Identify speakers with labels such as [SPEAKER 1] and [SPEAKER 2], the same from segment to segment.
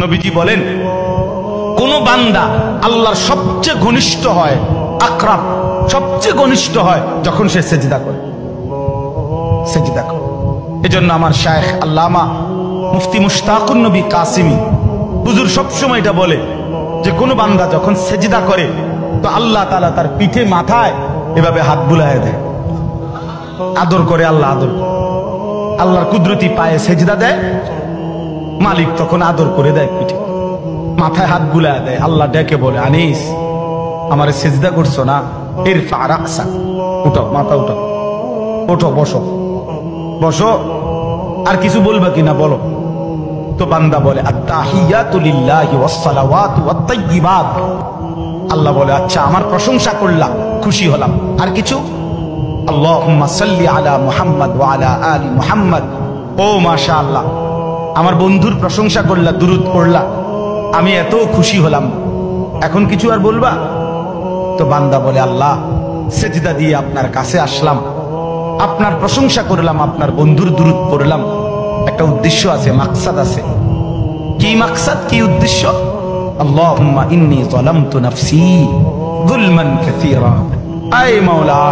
[SPEAKER 1] নবীজি বলেন, কোন বান্দা আল্লাহর সবচেয়ে ঘনিষ্ঠ হয়, আকরাব সবচেয়ে ঘনিষ্ঠ হয় যখন সে সেজদা করে। সেজদা করে। এজন্য আমার শায়েখ আল্লামা মুফতি মুশতাকুন নবী কাসিমি হুজুর সবসময় এটা বলে যে কোন বান্দা যখন সেজদা করে তো আল্লাহ তাআলা তার পিঠে মাথায় এভাবে হাত বুলায় দেয়, আদর করে। আল্লাহ আদর করে, আল্লাহর কুদরতি পায়ে সেজদা দেয়, মালিক তখন আদর করে দেয়, পিঠে মাথায় হাত বুলায় দেয়। আল্লাহ ডেকে বলে, আনিস আমারে সেজদা করছো না, ইরফা রাসা, উঠো, মাথা উঠো, ওঠো, বসো বসো। আর কিছু বলবে কিনা বলো? তো বান্দা বলে, আত্তাহিয়াতু লিল্লাহি ওয়াস সালাওয়াতু ওয়াত তাইয়্যিবাত। আল্লাহ বলে, আচ্ছা আমার প্রশংসা করলাম, খুশি হলাম, আর কিছু? আল্লাহুম্মা সাল্লি আলা মুহাম্মদ ওয়া আলা আলি মুহাম্মদ। ও মাশাআল্লাহ, আমার বন্ধুর প্রশংসা করলা, দুরূদ পড়লা, আমি এত খুশি হলাম, এখন কিছু আর বলবা? তো বান্দা বলে, আল্লাহ সেজদা দিয়ে আপনার কাছে আসলাম, আপনার প্রশংসা করলাম, আপনার বন্ধুর দুরূদ পড়লাম, একটা উদ্দেশ্য আছে, মাকসাদ আছে। কি মাকসাদ, কি উদ্দেশ্য? আল্লাহুম্মা ইন্নী যালামতু নাফসি যুলমান কাসীরা। আয় মাওলা,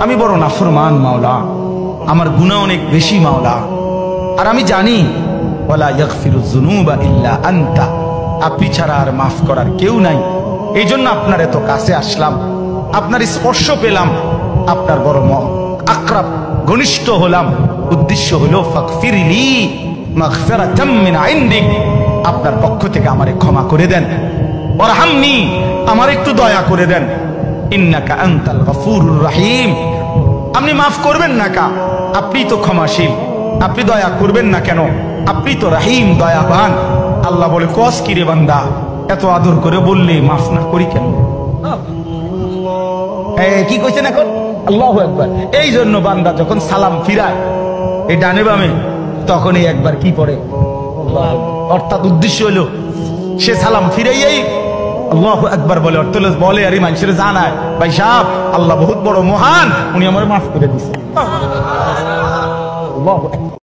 [SPEAKER 1] আমি বড় নাফরমান মাওলা, আমার গুনাহ অনেক বেশি মাওলা, আর আমি জানি ওয়ালা ইয়াগফিরুয যুনুবা ইল্লা আনতা, আপনি ছাড়া আর মাফ করার কেউ নাই। এই জন্য আপনার এত কাছে আসলাম, আপনার স্পর্শ পেলাম, আপনার বড় আকরাব ঘনিষ্ঠ হলাম। উদ্দেশ্য হলো ফাগফিরলি মাগফিরাতাম মিন ইনদিক, আপনার পক্ষ থেকে আমারে ক্ষমা করে দেন, ওয়ারহামনি, আমার একটু দয়া করে দেন, ইন্নাকা আনতাল গফুরুর রহিম, আপনি মাফ করবেন না কা? আপনি তো ক্ষমাশীল, আপনি দয়া করবেন না কেন? আপনি তো রহিম, দয়াবান। আল্লাহ বলে, কস কি রে বান্দা, এত আদর করে বললে মাফ না করি কেন? কি কইছেন এখন? আল্লাহু আকবার। এই জন্য বান্দা যখন সালাম ফিরায় এই ডানে বামে, তখনই একবার কি পড়ে, অর্থাৎ উদ্দেশ্য হলো সে সালাম ফিরাইয়াই আল্লাহু আকবার বলে, অর্থ বলে আর মানুষের জানায়, ভাই সাহেব আল্লাহ বহুত বড় মহান, উনি আমার মাফ করে দিচ্ছে।